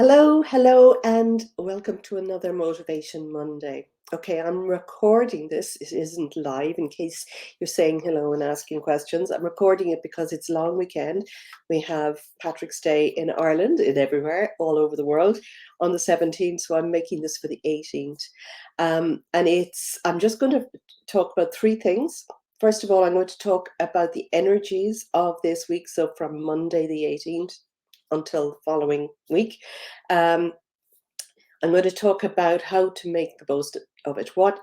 Hello, hello, and welcome to another Motivation Monday. Okay, I'm recording this. It isn't live in case you're saying hello and asking questions. I'm recording it because it's long weekend. We have Patrick's Day in Ireland, in everywhere, all over the world, on the 17th. So I'm making this for the 18th. I'm just going to talk about three things. First of all, I'm going to talk about the energies of this week. So from Monday the 18th until the following week. Um, I'm going to talk about how to make the most of it. What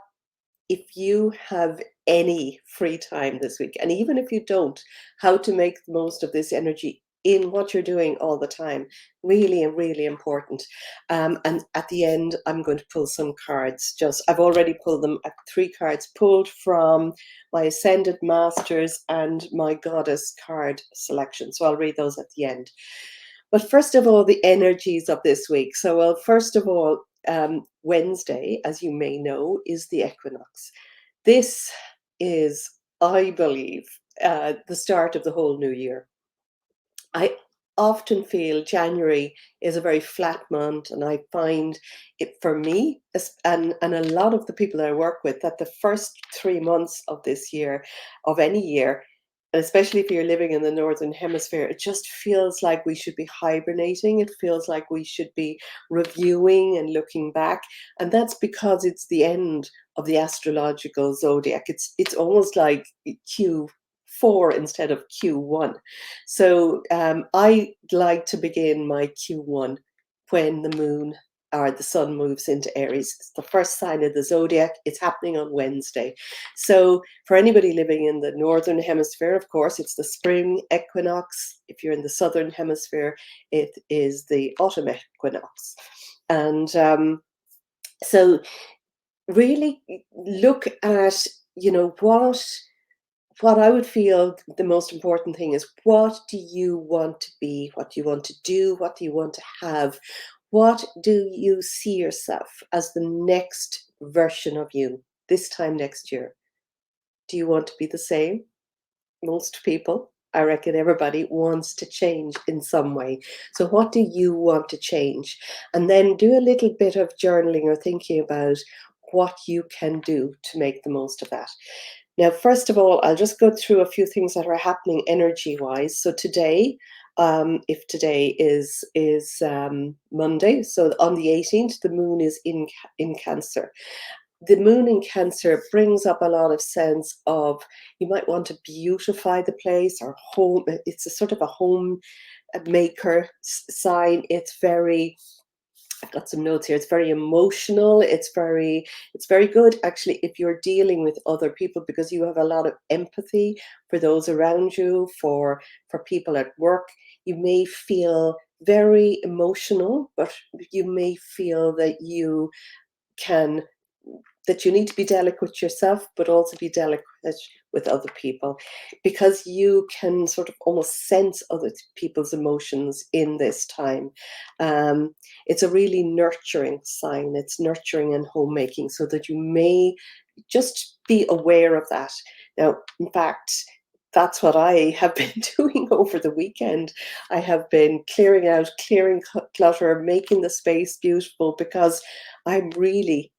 if you have any free time this week, and even if you don't, how to make the most of this energy in what you're doing all the time. Really, really important. And at the end, I'm going to pull some cards. I've already pulled them. Three cards pulled from my Ascended Masters and my Goddess card selection. So I'll read those at the end. But first of all, the energies of this week. So, well, first of all, Wednesday, as you may know, is the equinox. This is, I believe, the start of the whole new year. I often feel January is a very flat month, and I find it for me and a lot of the people that I work with that the first 3 months of this year, of any year, and especially if you're living in the northern hemisphere, it just feels like we should be hibernating. It feels like we should be reviewing and looking back, and that's because it's the end of the astrological zodiac. It's almost like Q4 instead of Q1. So I like to begin my Q1 when the moon or the sun moves into Aries. It's the first sign of the zodiac. It's happening on Wednesday. So for anybody living in the northern hemisphere, of course, it's the spring equinox. If you're in the southern hemisphere, it is the autumn equinox. And so really look at, what I would feel the most important thing is, what do you want to be? What do you want to do? What do you want to have? What do you see yourself as the next version of you this time next year? Do you want to be the same? Most people, I reckon everybody wants to change in some way. So, what do you want to change? And then do a little bit of journaling or thinking about what you can do to make the most of that. Now, first of all, I'll just go through a few things that are happening energy-wise. So today, if today is Monday, so on the 18th, the moon is in Cancer. The moon in Cancer brings up a lot of sense of, you might want to beautify the place or home. It's a sort of a home maker sign. I've got some notes here. It's very emotional. It's very good actually if you're dealing with other people, because you have a lot of empathy for those around you, for people at work. You may feel very emotional, but you may feel can that you need to be delicate with yourself, but also be delicate with other people, because you can sort of almost sense other people's emotions in this time. It's a really nurturing sign. It's nurturing and homemaking, so that you may just be aware of that. Now, in fact, that's what I have been doing over the weekend. I have been clearing out, clearing clutter, making the space beautiful, because I'm really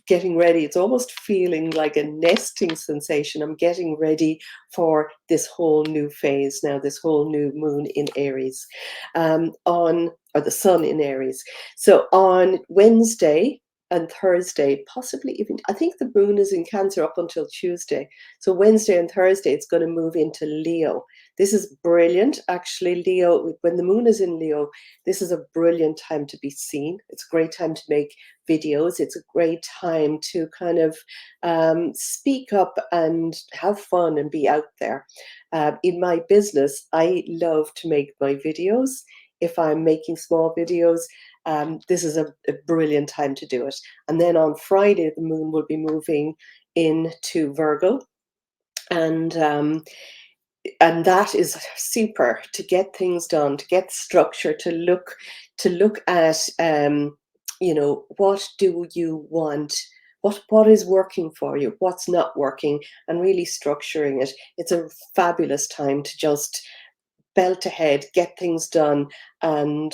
getting ready. It's almost feeling like a nesting sensation. I'm getting ready for this whole new phase now, this whole new moon in Aries, or the sun in Aries. So on Wednesday and Thursday, possibly even, I think the moon is in Cancer up until Tuesday. So Wednesday and Thursday, it's going to move into Leo. This is brilliant. Actually, Leo, when the moon is in Leo, this is a brilliant time to be seen. It's a great time to make videos. It's a great time to kind of speak up and have fun and be out there. In my business, I love to make my videos. If I'm making small videos, this is a brilliant time to do it. And then on Friday, the moon will be moving into Virgo. And that is super to get things done, to get structure, to look at what do you want, what is working for you, what's not working, and really structuring it. It's a fabulous time to just belt ahead, get things done, and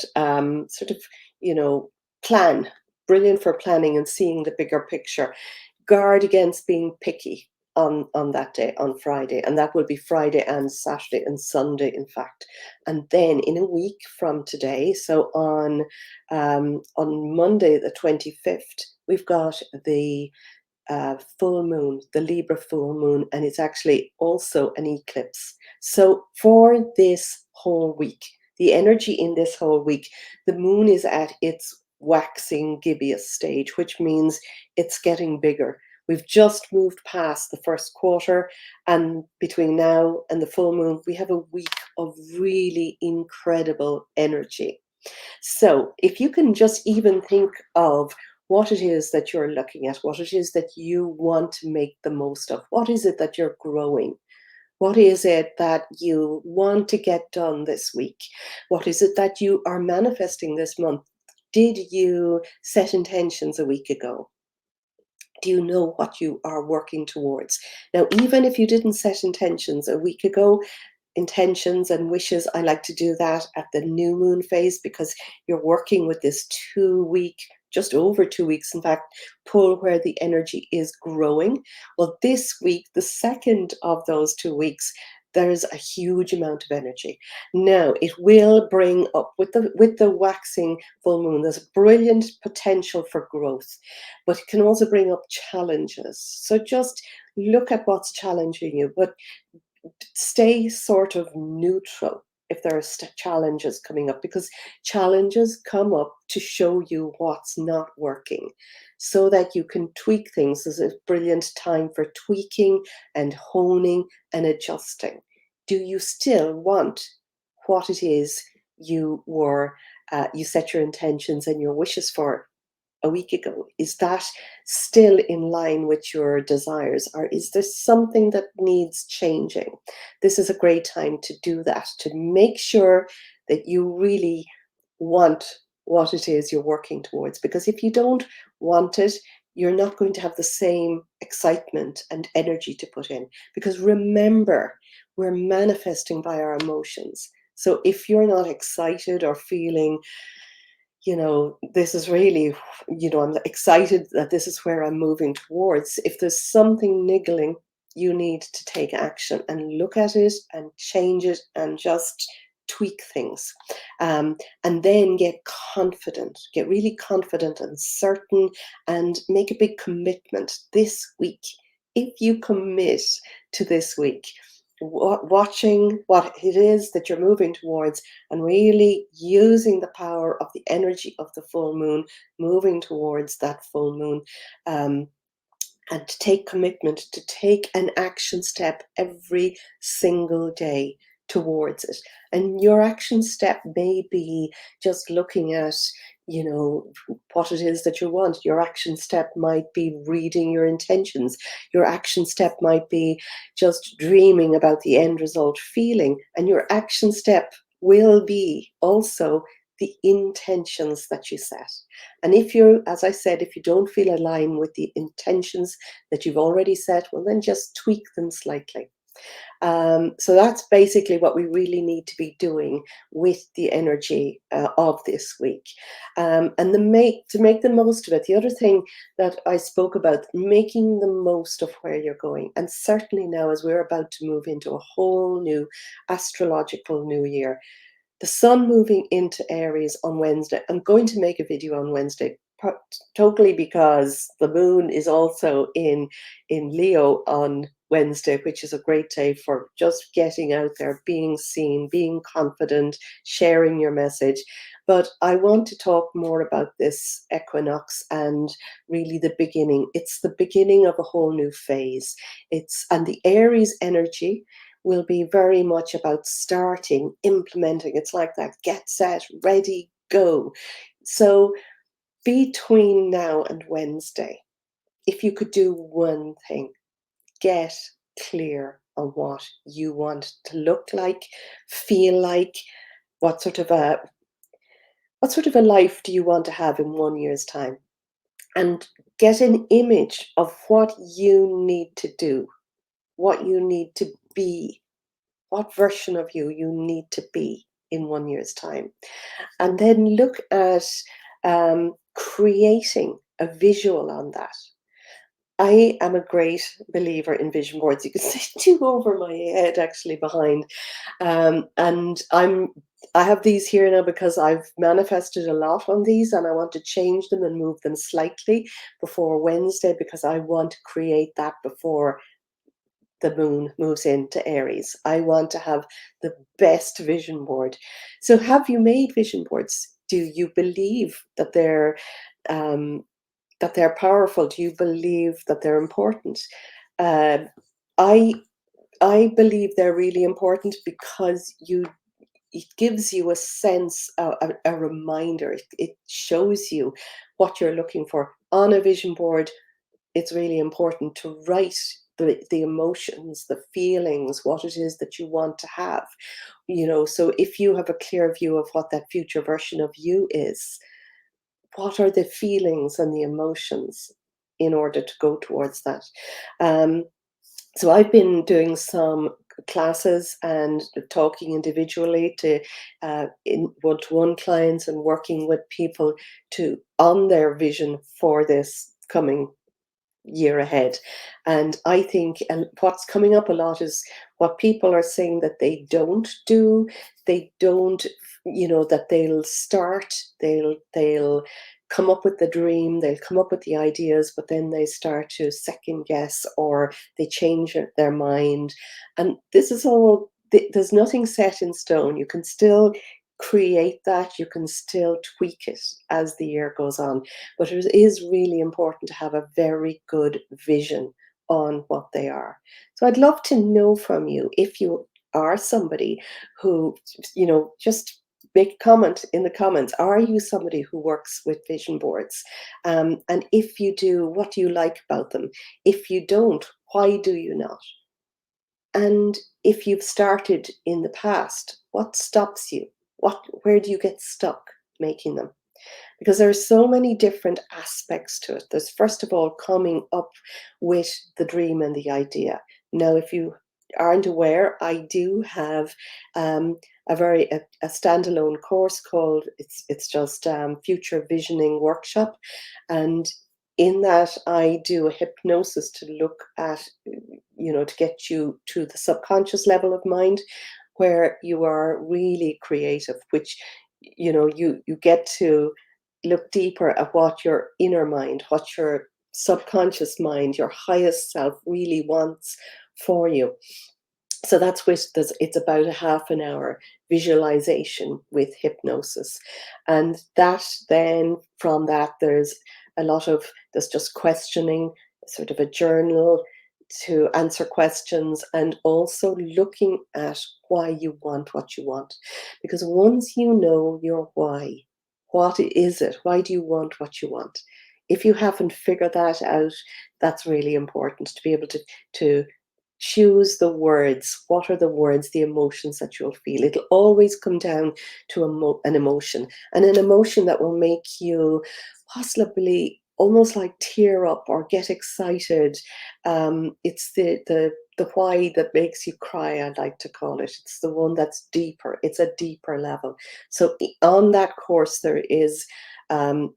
sort of, you know, plan. Brilliant for planning and seeing the bigger picture. Guard against being picky on that day, on Friday, and that will be Friday and Saturday and Sunday, in fact. And then in a week from today, so on Monday the 25th, we've got the full moon, the Libra full moon, and it's actually also an eclipse. So for this whole week, the energy in this whole week, the moon is at its waxing gibbous stage, which means it's getting bigger. We've just moved past the first quarter, and between now and the full moon, we have a week of really incredible energy. So if you can just even think of what it is that you're looking at, what it is that you want to make the most of, what is it that you're growing? What is it that you want to get done this week? What is it that you are manifesting this month? Did you set intentions a week ago? Do you know what you are working towards? Now, even if you didn't set intentions a week ago, intentions and wishes, I like to do that at the new moon phase because you're working with this 2 week, just over 2 weeks, in fact, pull where the energy is growing. Well, this week, the second of those 2 weeks, there's a huge amount of energy. Now, it will bring up with the waxing full moon, there's a brilliant potential for growth, but it can also bring up challenges. So just look at what's challenging you, but stay sort of neutral if there are challenges coming up, because challenges come up to show you what's not working so that you can tweak things. This is a brilliant time for tweaking and honing and adjusting. Do you still want what it is you set your intentions and your wishes for a week ago? Is that still in line with your desires, or is there something that needs changing? This is a great time to do that, to make sure that you really want what it is you're working towards. Because if you don't want it, you're not going to have the same excitement and energy to put in. Because remember, we're manifesting by our emotions. So if you're not excited or feeling, this is really, I'm excited that this is where I'm moving towards. If there's something niggling, you need to take action and look at it and change it and just tweak things. And then get really confident and certain, and make a big commitment this week. If you commit to this week, watching what it is that you're moving towards and really using the power of the energy of the full moon, moving towards that full moon, um, and to take commitment, to take an action step every single day towards it. And your action step may be just looking at, what it is that you want. Your action step might be reading your intentions. Your action step might be just dreaming about the end result feeling. And your action step will be also the intentions that you set. And if you're, as I said, if you don't feel aligned with the intentions that you've already set, well, then just tweak them slightly. So that's basically what we really need to be doing with the energy of this week. And to make the most of it, the other thing that I spoke about, making the most of where you're going. And certainly now, as we're about to move into a whole new astrological new year, the sun moving into Aries on Wednesday. I'm going to make a video on Wednesday, totally because the moon is also in Leo on Wednesday, which is a great day for just getting out there, being seen, being confident, sharing your message. But I want to talk more about this equinox and really the beginning. It's the beginning of a whole new phase. And the Aries energy will be very much about starting, implementing. It's like that get set, ready, go. So between now and Wednesday, if you could do one thing, get clear on what you want to look like, feel like, what sort of a life do you want to have in 1 year's time? And get an image of what you need to do, what you need to be what version of you you need to be in 1 year's time. And then look at creating a visual on that. I am a great believer in vision boards. You can see two over my head actually behind. And I have these here now because I've manifested a lot on these and I want to change them and move them slightly before Wednesday because I want to create that before the moon moves into Aries. I want to have the best vision board. So have you made vision boards? Do you believe um, that they're powerful? Do you believe that they're important? Uh, I I believe they're really important because it gives you a sense, a reminder. It shows you what you're looking for on a vision board. It's really important to write the emotions, the feelings, what it is that you want to have. So if you have a clear view of what that future version of you is, what are the feelings and the emotions in order to go towards that? Um, so I've been doing some classes and talking individually to in one-to-one clients and working with people to on their vision for this coming year ahead. And I think and what's coming up a lot is what people are saying that they don't do. They don't, that they'll come up with the dream, they'll come up with the ideas, but then they start to second guess or they change their mind. And this is all, there's nothing set in stone. You can still create that, you can still tweak it as the year goes on, but it is really important to have a very good vision on what they are. So I'd love to know from you if you are somebody who, just make a comment in the comments. Are you somebody who works with vision boards? And if you do, what do you like about them? If you don't, why do you not? And if you've started in the past, what stops you? Where do you get stuck making them? Because there are so many different aspects to it. There's first of all coming up with the dream and the idea. Now, if you aren't aware, I do have a standalone course called it's just Future Visioning Workshop, and in that I do a hypnosis to look at, to get you to the subconscious level of mind, where you are really creative, which you get to look deeper at what your inner mind, what your subconscious mind, your highest self really wants for you. So that's what it's about a half an hour visualization with hypnosis. And that then from that, there's just questioning, sort of a journal to answer questions, and also looking at why you want what you want. Because once you know your why, what is it? Why do you want what you want? If you haven't figured that out, that's really important to be able to choose the words. What are the words, the emotions that you'll feel? It'll always come down to an emotion, and an emotion that will make you possibly almost like tear up or get excited. It's the why that makes you cry, I like to call it. It's the one that's deeper. It's a deeper level. So on that course, there is um,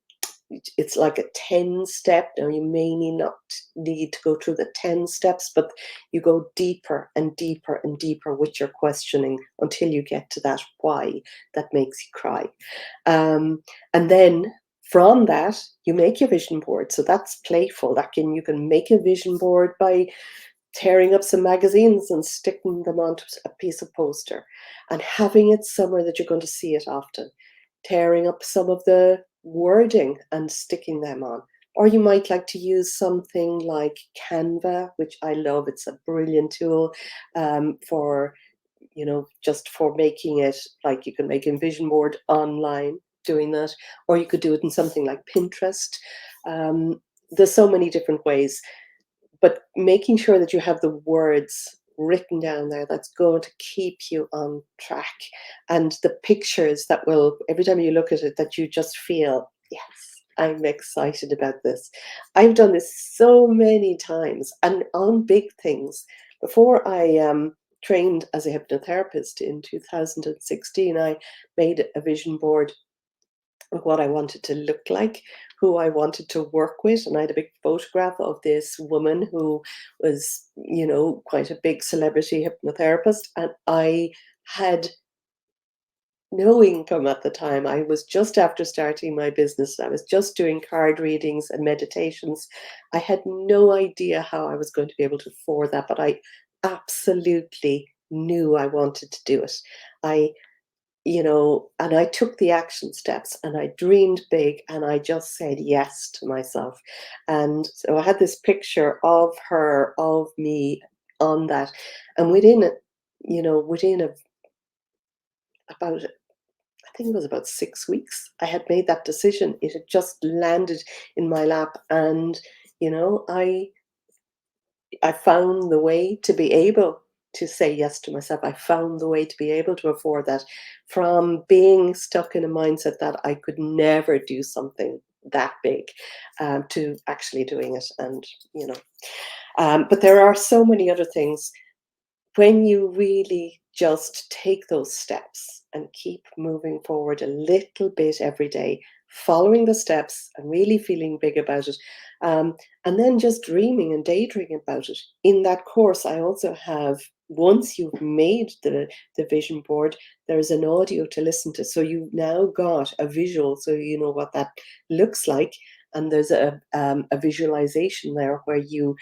it's like a 10 step. Now you may not need to go through the 10 steps, but you go deeper and deeper and deeper with your questioning until you get to that why that makes you cry. And then from that, you make your vision board. So that's playful. You can make a vision board by tearing up some magazines and sticking them onto a piece of poster and having it somewhere that you're going to see it often, tearing up some of the wording and sticking them on. Or you might like to use something like Canva, which I love. It's a brilliant tool for, just for making it, like you can make a vision board online doing that, or you could do it in something like Pinterest. There's so many different ways, but making sure that you have the words written down there, that's going to keep you on track, and the pictures that will, every time you look at it, that you just feel, yes, I'm excited about this. I've done this so many times and on big things. Before I trained as a hypnotherapist in 2016, I made a vision board of what I wanted to look like, who I wanted to work with. And I had a big photograph of this woman who was, quite a big celebrity hypnotherapist. And I had no income at the time. I was just after starting my business. I was just doing card readings and meditations. I had no idea how I was going to be able to afford that, but I absolutely knew I wanted to do it. I and I took the action steps and I dreamed big and I just said yes to myself. And so I had this picture of her, of me on that. And within about, I think it was about 6 weeks, I had made that decision. It had just landed in my lap. And, you know, I I found the way to be able to say yes to myself. I found the way to be able to afford that from being stuck in a mindset that I could never do something that big, to actually doing it. And, but there are so many other things when you really just take those steps and keep moving forward a little bit every day, following the steps and really feeling big about it, and then just dreaming and daydreaming about it. In that course, I also have, once you've made the vision board, there's an audio to listen to. So you've now got a visual, so you know what that looks like. And there's a visualization there where you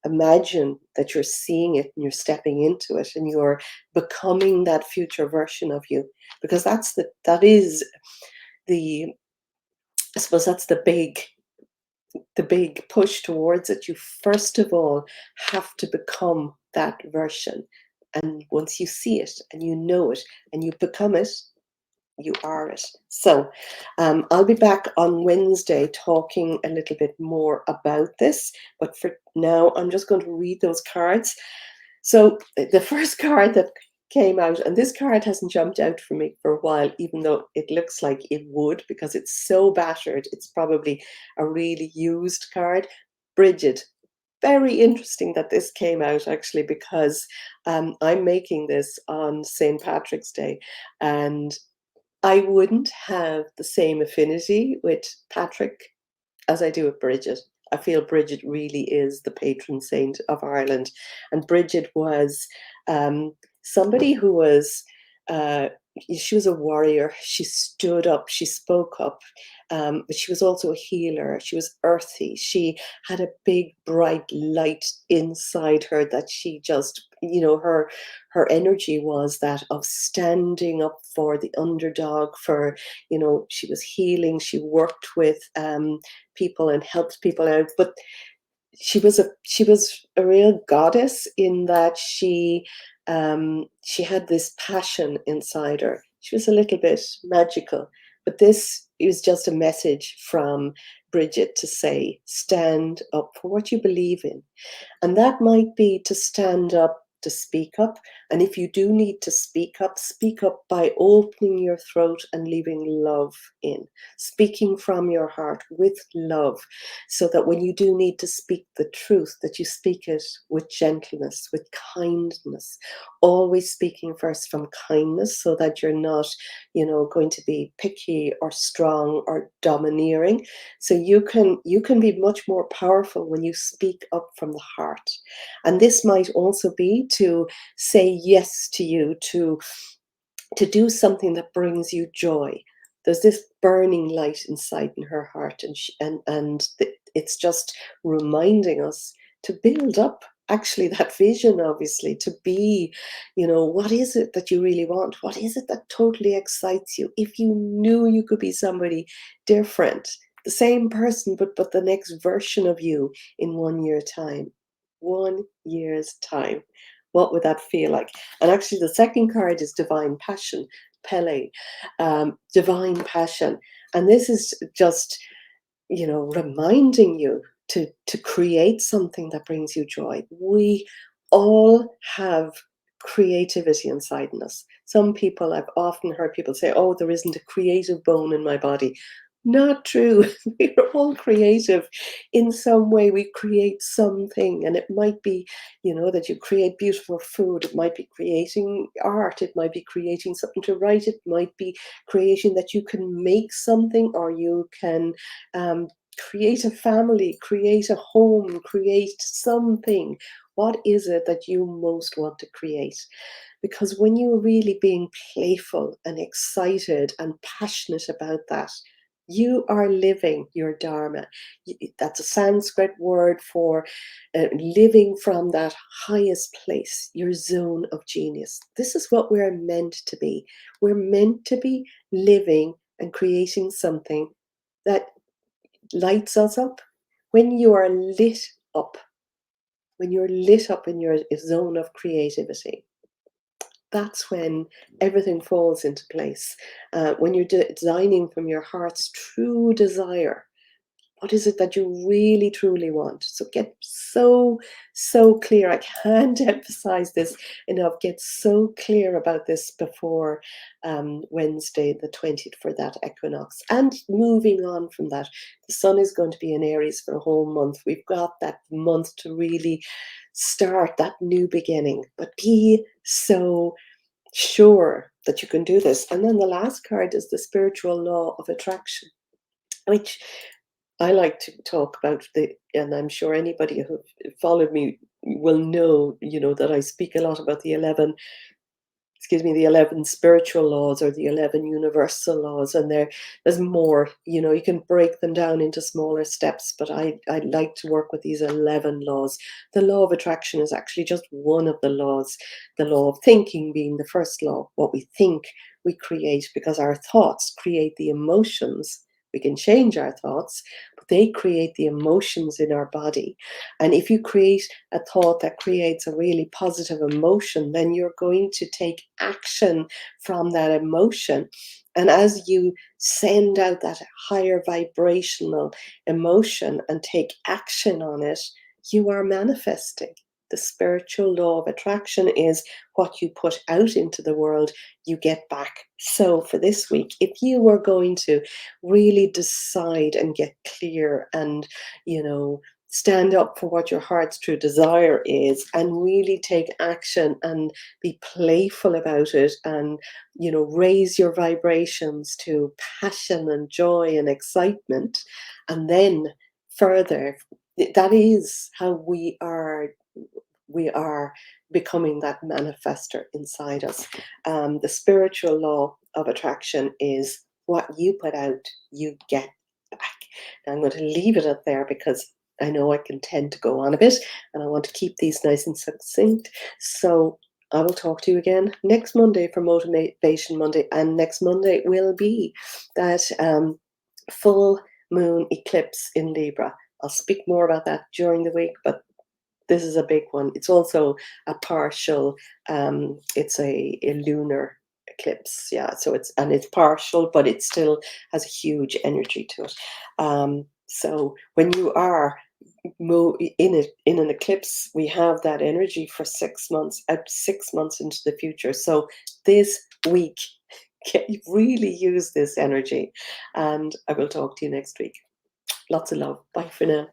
imagine that you're seeing it and you're stepping into it and you're becoming that future version of you, because that is the, I suppose that's the big push towards it. You first of all have to become that version, and once you see it and you know it and you become it, you are it. So I'll be back on Wednesday talking a little bit more about this. But for now, I'm just going to read those cards. So the first card that came out, and this card hasn't jumped out for me for a while, even though it looks like it would because it's so battered. It's probably a really used card. Bridget. Very interesting that this came out actually, because I'm making this on St. Patrick's Day, and I wouldn't have the same affinity with Patrick as I do with Bridget. I feel Bridget really is the patron saint of Ireland. And Bridget was somebody who was, uh, she was a warrior. She stood up, she spoke up, but she was also a healer. She was earthy. She had a big, bright light inside her that she just, her energy was that of standing up for the underdog, for, she was healing. She worked with people and helped people out. But she was a real goddess in that she had this passion inside her. She was a little bit magical. But this is just a message from Bridget to say, stand up for what you believe in. And that might be to stand up, to speak up. And if you do need to speak up by opening your throat and leaving love in, speaking from your heart with love, so that when you do need to speak the truth, that you speak it with gentleness, with kindness, always speaking first from kindness, so that you're not, going to be picky or strong or domineering. So you can be much more powerful when you speak up from the heart. And this might also be to say yes to you, to do something that brings you joy. There's this burning light inside in her heart, and it's just reminding us to build up actually that vision, obviously, to be, what is it that you really want? What is it that totally excites you? If you knew you could be somebody different, the same person, but the next version of you in 1 year time. 1 year's time. What would that feel like? And actually, the second card is Divine Passion, Pele, Divine Passion. And this is just, reminding you to create something that brings you joy. We all have creativity inside in us. Some people, I've often heard people say, oh, there isn't a creative bone in my body. Not true. We're all creative in some way. We create something, and it might be, that you create beautiful food. It might be creating art. It might be creating something to write. It might be creating that you can make something, or you can um, create a family, create a home, create something. What is it that you most want to create? Because when you're really being playful and excited and passionate about that, you are living your dharma. That's a Sanskrit word for living from that highest place, your zone of genius. This is what we're meant to be. We're meant to be living and creating something that lights us up. When you are lit up, when you're lit up in your zone of creativity, that's when everything falls into place. When you're designing from your heart's true desire, what is it that you really truly want? So get so clear. I can't emphasize this enough. Get so clear about this before Wednesday the 20th for that equinox. And moving on from that, the sun is going to be in Aries for a whole month. We've got that month to really start that new beginning. But be so sure that you can do this. And then the last card is the spiritual law of attraction, which I like to talk about and I'm sure anybody who followed me will know, that I speak a lot about the 11 spiritual laws or the 11 universal laws, and there's more. You can break them down into smaller steps, but I like to work with these 11 laws. The law of attraction is actually just one of the laws, the law of thinking being the first law. What we think, we create, because our thoughts create the emotions. We can change our thoughts, but they create the emotions in our body. And if you create a thought that creates a really positive emotion, then you're going to take action from that emotion. And as you send out that higher vibrational emotion and take action on it, you are manifesting. The spiritual law of attraction is what you put out into the world, you get back. So for this week, if you were going to really decide and get clear and, stand up for what your heart's true desire is and really take action and be playful about it and raise your vibrations to passion and joy and excitement, and then further, that is how we are becoming that manifester inside us. The spiritual law of attraction is what you put out, you get back. Now, I'm going to leave it at there because I know I can tend to go on a bit and I want to keep these nice and succinct. So I will talk to you again next Monday for Motivation Monday. And next Monday will be that full moon eclipse in Libra. I'll speak more about that during the week, but this is a big one. It's also a partial, it's a lunar eclipse. Yeah, so it's partial, but it still has a huge energy to it. So when you are in an eclipse, we have that energy for 6 months, 6 months into the future. So this week, can you really use this energy? And I will talk to you next week. Lots of love. Bye for now.